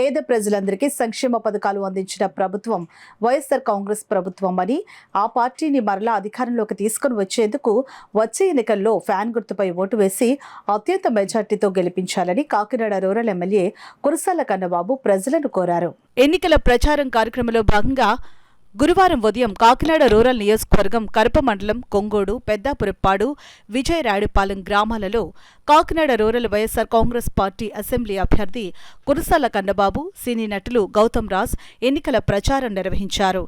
పేద ప్రజలందరికీ సంక్షేమ పథకాలు అందించిన ప్రభుత్వం వైఎస్ఆర్ కాంగ్రెస్ ప్రభుత్వం అని, ఆ పార్టీని మరలా అధికారంలోకి తీసుకుని వచ్చేందుకు వచ్చే ఎన్నికల్లో ఫ్యాన్ గుర్తుపై ఓటు వేసి అత్యంత మెజార్టీతో గెలిపించాలని కాకినాడ రూరల్ ఎమ్మెల్యే కురసాల కన్నబాబు ప్రజలను కోరారు. ఎన్నికల ప్రచారం కార్యక్రమంలో భాగంగా గురువారం ఉదయం కాకినాడ రూరల్ నియోజకవర్గం కరప మండలం కొంగోడు, పెద్దాపురప్పాడు, విజయరాయుడుపాలెం గ్రామాలలో Kakinada rural YSR Congress party assembly అభ్యర్థి కురసాల కన్నబాబు, సినీ నటులు గౌతమ్ రాజ్ ఎన్నికల ప్రచారం నిర్వహించారు.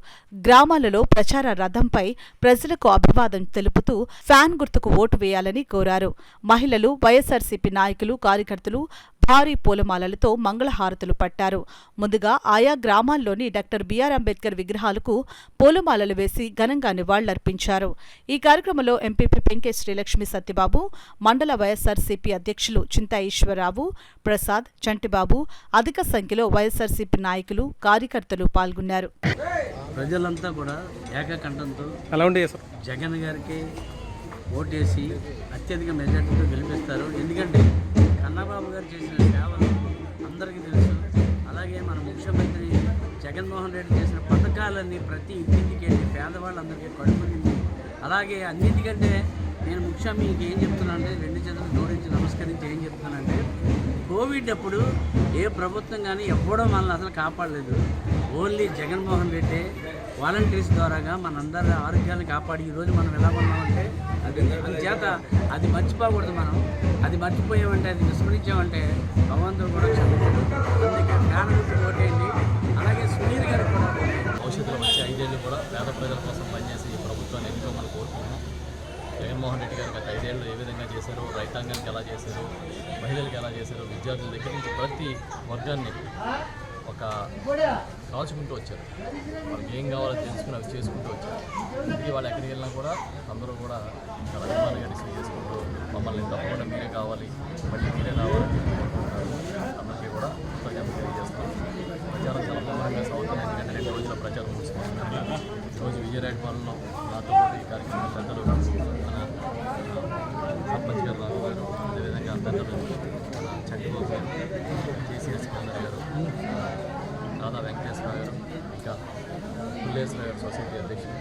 గ్రామాలలో ప్రచార రథంపై ప్రజలకు అభివాదం తెలుపుతూ ఫ్యాన్ గుర్తుకు ఓటు వేయాలని కోరారు. మహిళలు, వైఎస్ఆర్సీపీ నాయకులు, కార్యకర్తలు భారీ పూలమాలలతో మంగళహారతులు పట్టారు. ముందుగా ఆయా గ్రామాల్లోని డాక్టర్ బిఆర్ అంబేద్కర్ విగ్రహాలకు పూలమాలలు వేసి ఘనంగా నివాళులర్పించారు. ఈ కార్యక్రమంలో ఎంపీపీ పెంకే శ్రీలక్ష్మి సత్యబాబు, మండల వైఎస్ఆర్సీపీ అధ్యక్షులు చింతా ఈశ్వరరావు, ప్రసాద్, చంటిబాబు, అధిక సంఖ్యలో వైఎస్ఆర్సీపీ నాయకులు, కార్యకర్తలు పాల్గొన్నారు. ప్రజలంతా కూడా ఏకకంఠంతో జగన్ గారికి ఓటేసి అత్యధిక మెజార్టీతో గెలిపిస్తారు. ఎందుకంటే కన్నబాబు గారు చేసిన సేవలు అందరికీ తెలుసు. అలాగే మన ముఖ్యమంత్రి జగన్మోహన్ రెడ్డి చేసిన పథకాలన్నీ ప్రతి ఇంటింటికి వెళ్ళి పేదవాళ్ళందరికీ కడుపునింది. అలాగే అన్నింటికంటే నేను ముఖ్యంగా మీకు ఏం చెప్తున్నానంటే, రెండు చేతులు జోడించి నమస్కరించి ఏం చెప్తున్నానంటే, కోవిడ్ అప్పుడు ఏ ప్రభుత్వం కానీ ఎవ్వడో మనల్ని అసలు కాపాడలేదు. ఓన్లీ జగన్మోహన్ రెడ్డి వాలంటీర్స్ ద్వారాగా మనందరి ఆరోగ్యాన్ని కాపాడి ఈరోజు మనం ఎలా ఉన్నామంటే అందుచేత అది మర్చిపోకూడదు. మనం అది మర్చిపోయామంటే, అది విస్మరించామంటే భగవంతుడు కూడా క్షమించాడు. అందుకే ఫ్యాన్ ఓటేయండి. అలాగే సునీల్ గారు కూడా భవిష్యత్తులో వచ్చే 5 ఏళ్ళు కూడా పేద ప్రజల కోసం పనిచేసి ఈ ప్రభుత్వాన్ని ఎన్నుకోమని కోరుకుంటున్నాం. జగన్మోహన్ రెడ్డి గారు గత 5 ఏళ్ళు ఏ విధంగా చేశారు, రైతాంగానికి ఎలా చేశారు, మహిళలకు ఎలా చేశారు, విద్యార్థుల దగ్గర నుంచి ప్రతి వర్గాన్ని ఒక కాల్చుకుంటూ వచ్చారు. వాళ్ళకి ఏం కావాలో తెలుసుకుని అవి చేసుకుంటూ వచ్చారు. ఇది వాళ్ళు ఎక్కడికి వెళ్ళినా కూడా అందరూ కూడా చాలా అభిమానంగా రిసీవ్ చేసుకుంటూ మమ్మల్ని తప్పకుండా మీరే కావాలి, మళ్ళీ మీరే రావాలని అందరికీ కూడా కృతజ్ఞతలు తెలియజేస్తాం. ప్రచారం చాలా ముమ్మరంగా సాగుతుంది. ఎందుకంటే 2 రోజుల ప్రచారం ముగిసుకుంటున్నాను. ఈరోజు విజయరాయుడుపాలెంలో నాతో పాటు ఈ కార్యక్రమం పెద్దలు మన సర్పంచ్ గారు రావు గారు, అదేవిధంగా పెద్దలు మన చంటిబాబు గారు, కేసీఎస్ కొందరి గారు, దాదా వెంకటేశ్వర గారు, ఇంకా పుల్లేశ్వర గారు సొసైటీ అధ్యక్షులు,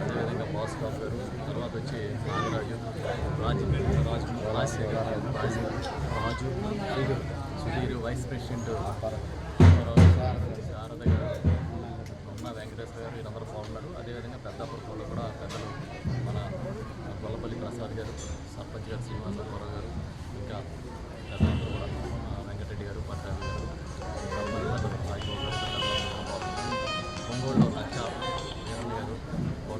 అదేవిధంగా బాస్కాఫ్ గారు, తర్వాత వచ్చి నాగరాజు, రాజు, సుధీర్, వైస్ ప్రెసిడెంట్ శారద గారు, వెంకటేశ్వర గారు, వీరందరూ పాల్గొన్నారు. అదేవిధంగా పెద్దాపురంలో కూడా పెద్దలు మన గొల్లపల్లి ప్రసాద్ గారు, సర్పంచ్ గారు శ్రీనివాసరావు గారు, ఇంకా